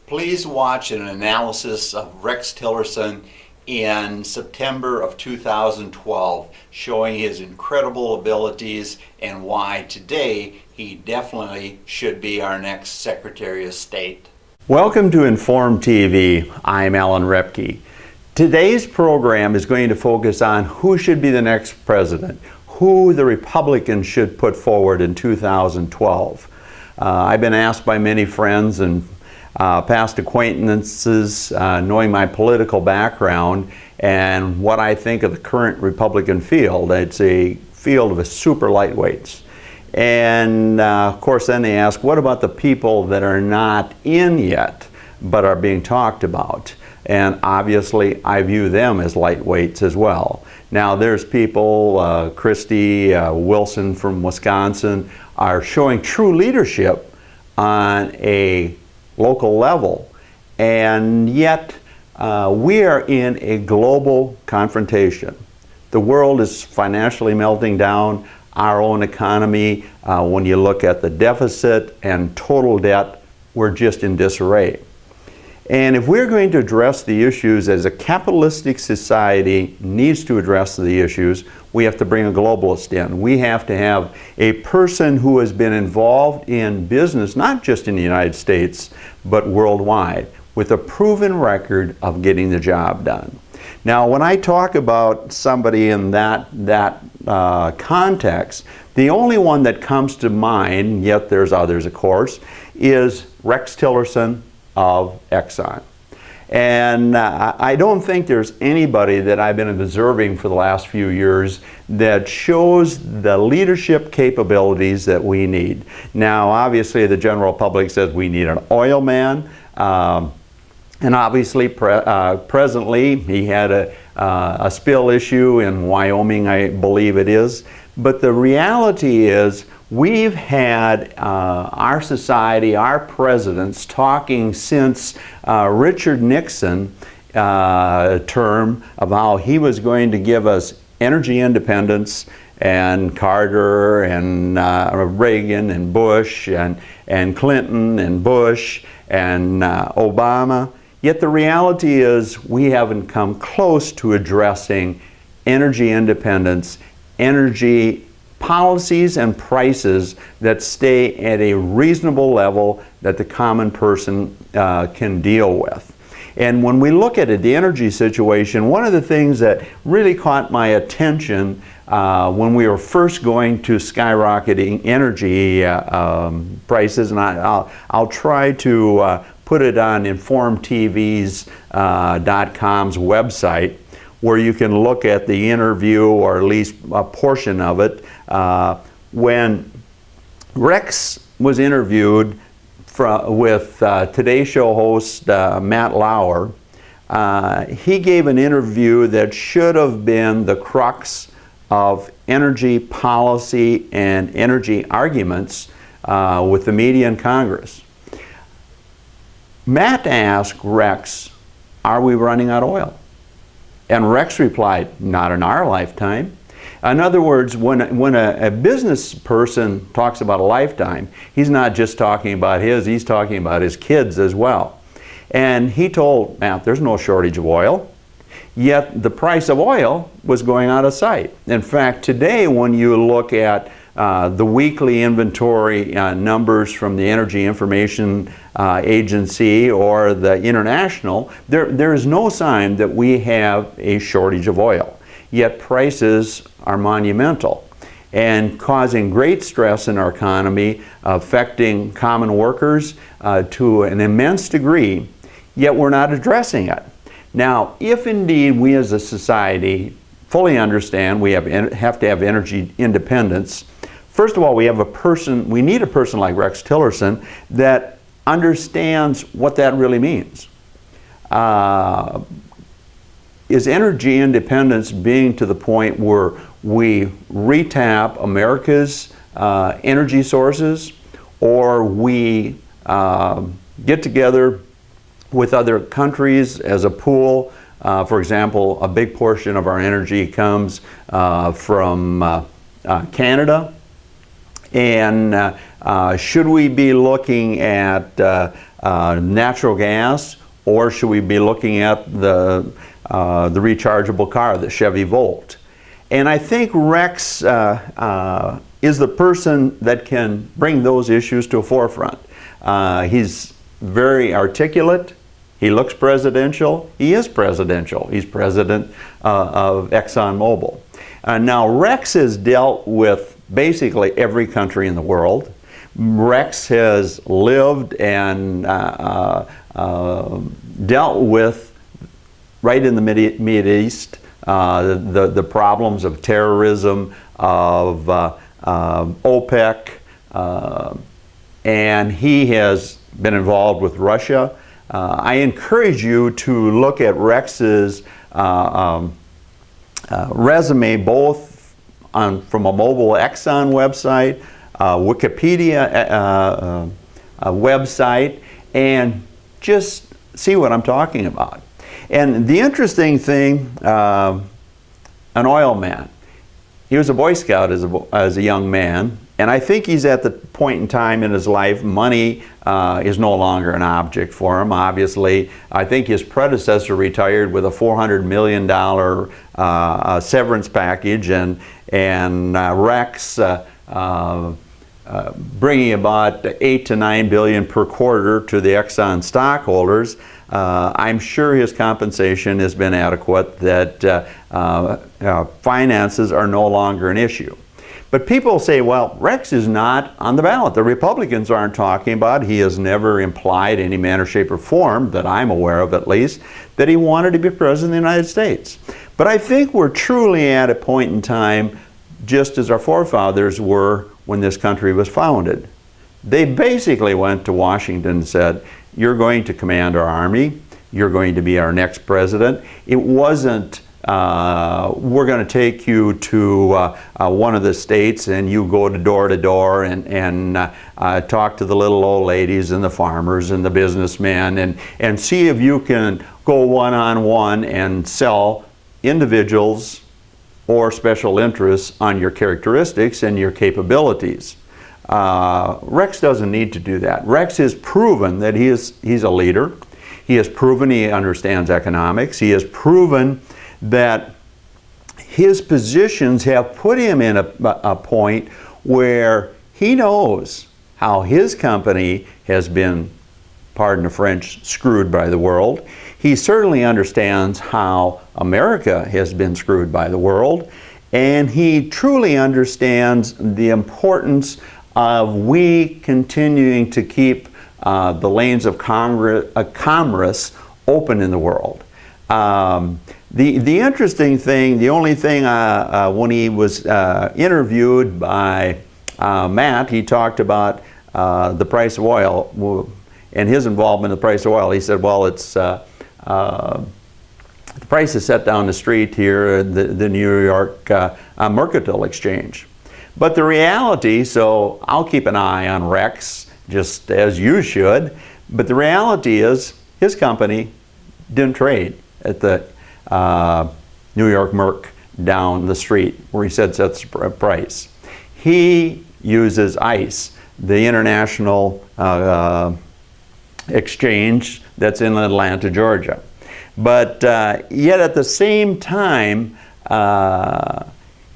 Please watch an analysis of Rex Tillerson in September of 2012, showing his incredible abilities and why today he definitely should be our next Secretary of State. Welcome to Inform TV. I'm REB-KEY. Today's program is going to focus on who should be the next president, who the Republicans should put forward in 2012. I've been asked by many friends and past acquaintances, knowing my political background and what I think of the current Republican field. It's a field of super lightweights. And of course then they ask, what about the people that are not in yet but are being talked about? And obviously I view them as lightweights as well. Now there's people, Christie Wilson from Wisconsin, are showing true leadership on a local level, and yet we are in a global confrontation. The world is financially melting down. Our own economy, when you look at the deficit and total debt, we're just in disarray. And if we're going to address the issues as a capitalistic society needs to address the issues, we have to bring a globalist in. We have to have a person who has been involved in business, not just in the United States, but worldwide, with a proven record of getting the job done. Now, when I talk about somebody in that context, the only one that comes to mind, yet there's others of course, is Rex Tillerson of Exxon. And I don't think there's anybody that I've been observing for the last few years that shows the leadership capabilities that we need. Now, obviously, the general public says we need an oil man. And obviously, presently, he had a spill issue in Wyoming, I believe it is. But the reality is, we've had our society, our presidents, talking since Richard Nixon term of how he was going to give us energy independence, and Carter and Reagan and Bush and Clinton and Bush and Obama. Yet the reality is we haven't come close to addressing energy independence, energy policies and prices that stay at a reasonable level that the common person can deal with. And when we look at it, the energy situation, one of the things that really caught my attention when we were first going to skyrocketing energy prices, and I'll try to put it on InformTV's .com's website, where you can look at the interview, or at least a portion of it. When Rex was interviewed with Today Show host Matt Lauer, he gave an interview that should have been the crux of energy policy and energy arguments with the media and Congress. Matt asked Rex, are we running out of oil? And Rex replied, not in our lifetime. In other words, when a business person talks about a lifetime, he's not just talking about his, he's talking about his kids as well. And he told Matt, there's no shortage of oil. Yet the price of oil was going out of sight. In fact, today when you look at the weekly inventory numbers from the Energy Information Agency or the International, there is no sign that we have a shortage of oil. Yet prices are monumental and causing great stress in our economy, affecting common workers to an immense degree, yet we're not addressing it. Now, if indeed we as a society fully understand we have to have energy independence, first of all, we need a person like Rex Tillerson that understands what that really means. Is energy independence being to the point where we retap America's energy sources, or we get together with other countries as a pool? For example, a big portion of our energy comes from Canada. And should we be looking at natural gas, or should we be looking at the rechargeable car, the Chevy Volt? And I think Rex is the person that can bring those issues to a forefront. He's very articulate. He looks presidential. He is presidential. He's president of ExxonMobil. Now, Rex has dealt with basically every country in the world. Rex has lived and dealt with, right in the Mideast, the problems of terrorism, of OPEC, and he has been involved with Russia. I encourage you to look at Rex's resume, both from a mobile Exxon website, Wikipedia website, and just see what I'm talking about. And the interesting thing, an oil man. He was a Boy Scout as a young man, and I think he's at the point in time in his life, money is no longer an object for him. Obviously, I think his predecessor retired with a $400 million severance package, and Rex bringing about $8 to $9 billion per quarter to the Exxon stockholders. I'm sure his compensation has been adequate, that finances are no longer an issue. But people say, well, Rex is not on the ballot. The Republicans aren't talking about it. He has never implied in any manner, shape, or form, that I'm aware of at least, that he wanted to be president of the United States. But I think we're truly at a point in time, just as our forefathers were when this country was founded. They basically went to Washington and said, you're going to command our army, you're going to be our next president. It wasn't, we're going to take you to one of the states and you go to door and talk to the little old ladies and the farmers and the businessmen and see if you can go one-on-one and sell individuals or special interests on your characteristics and your capabilities. Rex doesn't need to do that. Rex has proven that he's a leader. He has proven he understands economics. He has proven that his positions have put him in a point where he knows how his company has been, pardon the French, screwed by the world. He certainly understands how America has been screwed by the world, and he truly understands the importance of we continuing to keep the lanes of commerce open in the world. The interesting thing, the only thing, when he was interviewed by Matt, he talked about the price of oil and his involvement in the price of oil. He said, well, it's the price is set down the street here, the New York Mercantile Exchange. But the reality, so I'll keep an eye on Rex, just as you should, but the reality is his company didn't trade at the New York Merc down the street where he said sets the price. He uses ICE, the international exchange that's in Atlanta, Georgia. But yet at the same time,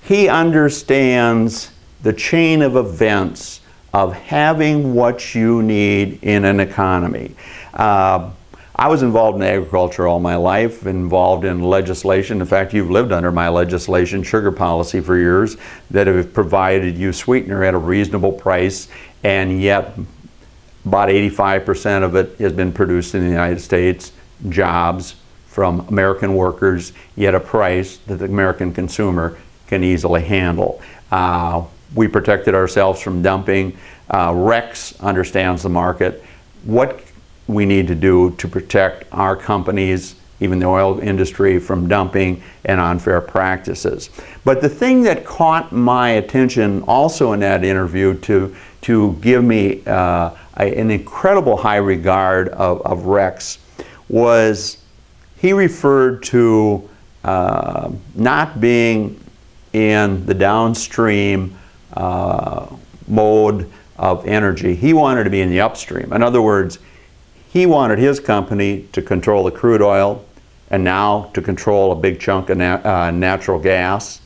he understands the chain of events of having what you need in an economy. I was involved in agriculture all my life, involved in legislation. In fact, you've lived under my legislation, sugar policy, for years, that have provided you sweetener at a reasonable price, and yet about 85% of it has been produced in the United States, jobs from American workers, yet a price that the American consumer can easily handle. We protected ourselves from dumping. Rex understands the market. What we need to do to protect our companies, even the oil industry, from dumping and unfair practices. But the thing that caught my attention also in that interview to give me an incredible high regard of Rex was he referred to not being in the downstream mode of energy. He wanted to be in the upstream. In other words, he wanted his company to control the crude oil and now to control a big chunk of natural gas.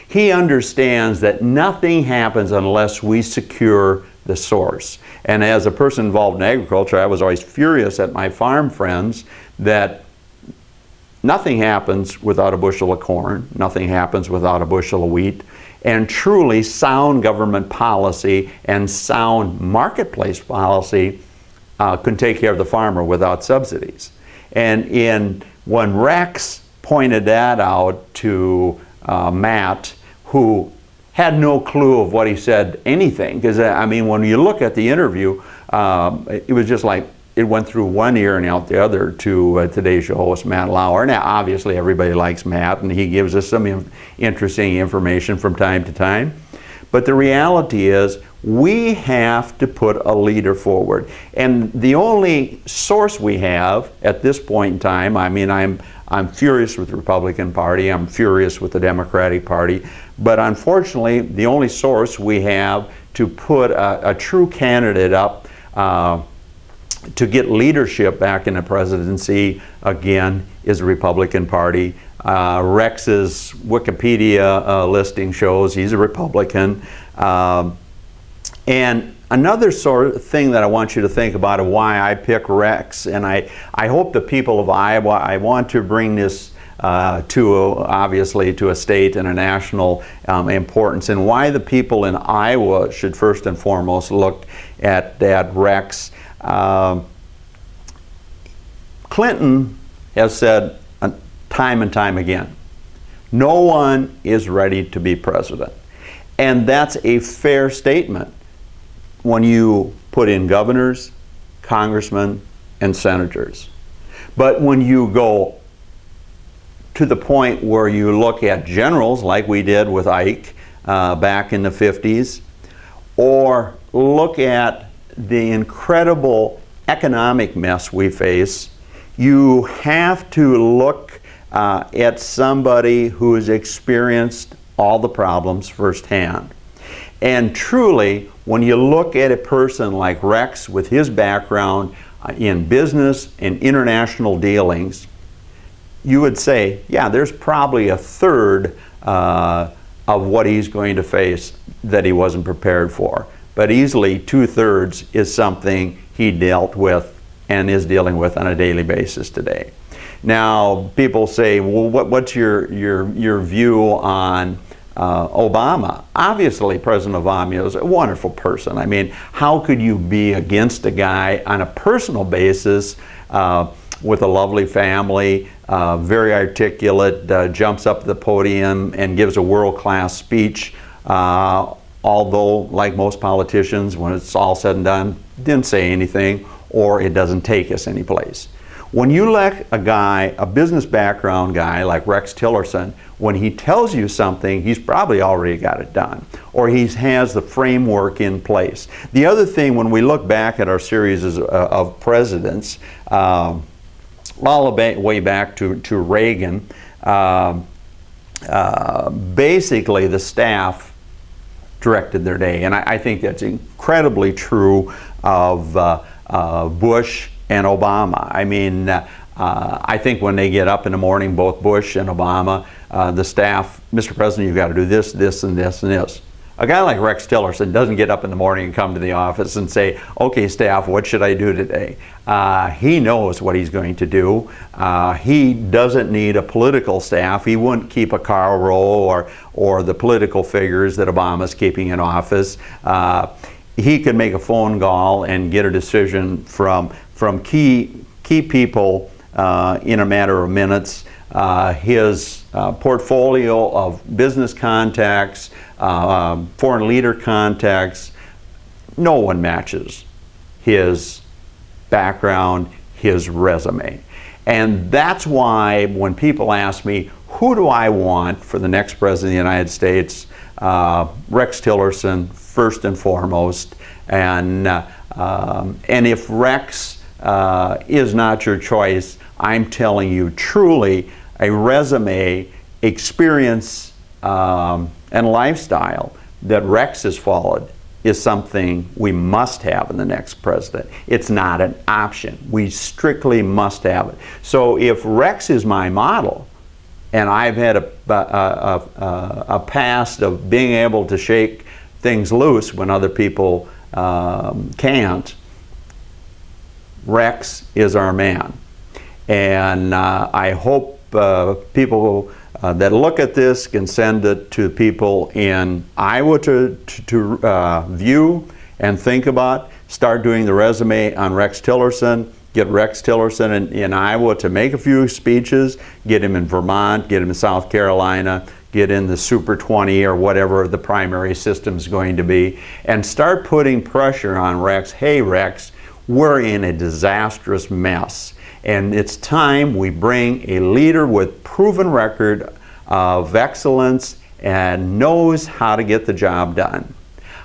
He understands that nothing happens unless we secure the source. And as a person involved in agriculture, I was always furious at my farm friends that nothing happens without a bushel of corn, nothing happens without a bushel of wheat, and truly sound government policy and sound marketplace policy can take care of the farmer without subsidies. And when Rex pointed that out to Matt, who had no clue of what he said anything, because I mean, when you look at the interview, it was just like it went through one ear and out the other to today's show host Matt Lauer. Now, obviously, everybody likes Matt, and he gives us some interesting information from time to time. But the reality is, we have to put a leader forward. And the only source we have at this point in time, I mean, I'm furious with the Republican Party, I'm furious with the Democratic Party, but unfortunately, the only source we have to put a true candidate up to get leadership back in the presidency again is the Republican Party. Rex's Wikipedia listing shows he's a Republican. And another sort of thing that I want you to think about why I pick Rex, and I hope the people of Iowa, I want to bring this obviously to a state and a national importance, and why the people in Iowa should first and foremost look at Rex. Clinton has said time and time again, no one is ready to be president. And that's a fair statement when you put in governors, congressmen, and senators. But when you go to the point where you look at generals like we did with Ike back in the 50s, or look at the incredible economic mess we face, you have to look at somebody who has experienced all the problems firsthand. And truly, when you look at a person like Rex with his background in business and international dealings, you would say, yeah, there's probably a third of what he's going to face that he wasn't prepared for. But easily 2/3 is something he dealt with and is dealing with on a daily basis today. Now, people say, well, what's your view on Obama? Obviously, President Obama is a wonderful person. I mean, how could you be against a guy on a personal basis with a lovely family, very articulate, jumps up the podium and gives a world-class speech, although, like most politicians, when it's all said and done, didn't say anything, or it doesn't take us anyplace. When you let a guy, a business background guy like Rex Tillerson, when he tells you something, he's probably already got it done, or he has the framework in place. The other thing, when we look back at our series of presidents, all the way back to Reagan, basically the staff directed their day. And I think that's incredibly true of Bush and Obama. I mean, I think when they get up in the morning, both Bush and Obama, the staff, Mr. President, you've got to do this, this, and this, and this. A guy like Rex Tillerson doesn't get up in the morning and come to the office and say, okay, staff, what should I do today? He knows what he's going to do. He doesn't need a political staff. He wouldn't keep a Karl Rove or the political figures that Obama's keeping in office. He could make a phone call and get a decision from key people in a matter of minutes. His portfolio of business contacts, foreign leader contacts, no one matches his background, his resume. And that's why when people ask me, who do I want for the next president of the United States? Rex Tillerson, first and foremost. And if Rex is not your choice, I'm telling you, truly, a resume, experience, and lifestyle that Rex has followed is something we must have in the next president. It's not an option. We strictly must have it. So if Rex is my model, and I've had a past of being able to shake things loose when other people can't, Rex is our man. And I hope people that look at this can send it to people in Iowa to view and think about. Start doing the resume on Rex Tillerson. Get Rex Tillerson in Iowa to make a few speeches. Get him in Vermont, get him in South Carolina, get in the Super 20 or whatever the primary system is going to be, and start putting pressure on Rex. Hey Rex, we're in a disastrous mess. And it's time we bring a leader with proven record of excellence and knows how to get the job done.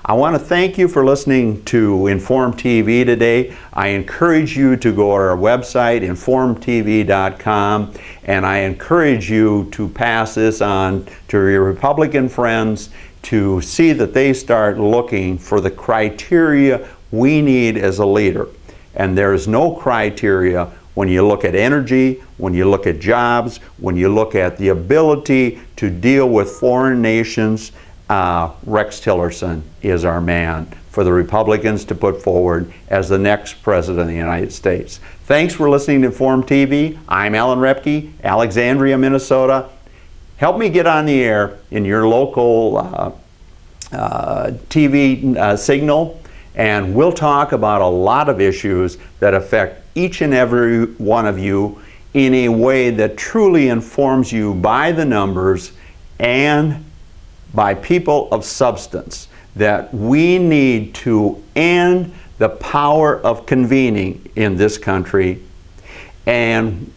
I want to thank you for listening to Inform TV today. I encourage you to go to our website, informtv.com, and I encourage you to pass this on to your Republican friends to see that they start looking for the criteria we need as a leader. And there is no criteria when you look at energy, when you look at jobs, when you look at the ability to deal with foreign nations. Rex Tillerson is our man for the Republicans to put forward as the next president of the United States. Thanks for listening to Inform TV. I'm Alan REB-KEY, Alexandria, Minnesota. Help me get on the air in your local TV signal, and we'll talk about a lot of issues that affect each and every one of you in a way that truly informs you by the numbers and by people of substance, that we need to end the power of convening in this country, and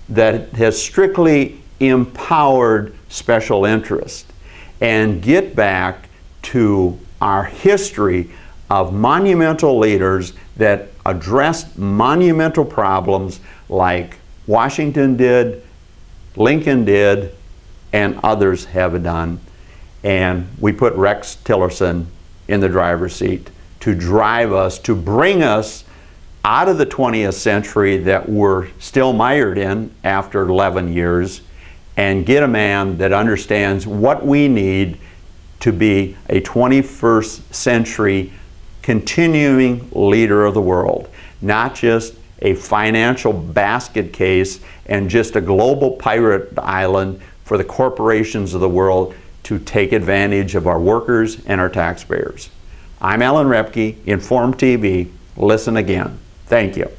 that has strictly empowered special interest, and get back to our history of monumental leaders that addressed monumental problems like Washington did, Lincoln did, and others have done. And we put Rex Tillerson in the driver's seat to drive us, to bring us out of the 20th century that we're still mired in after 11 years, and get a man that understands what we need to be a 21st century continuing leader of the world, not just a financial basket case and just a global pirate island for the corporations of the world to take advantage of our workers and our taxpayers. I'm Alan REB-KEY, Inform TV. Listen again. Thank you.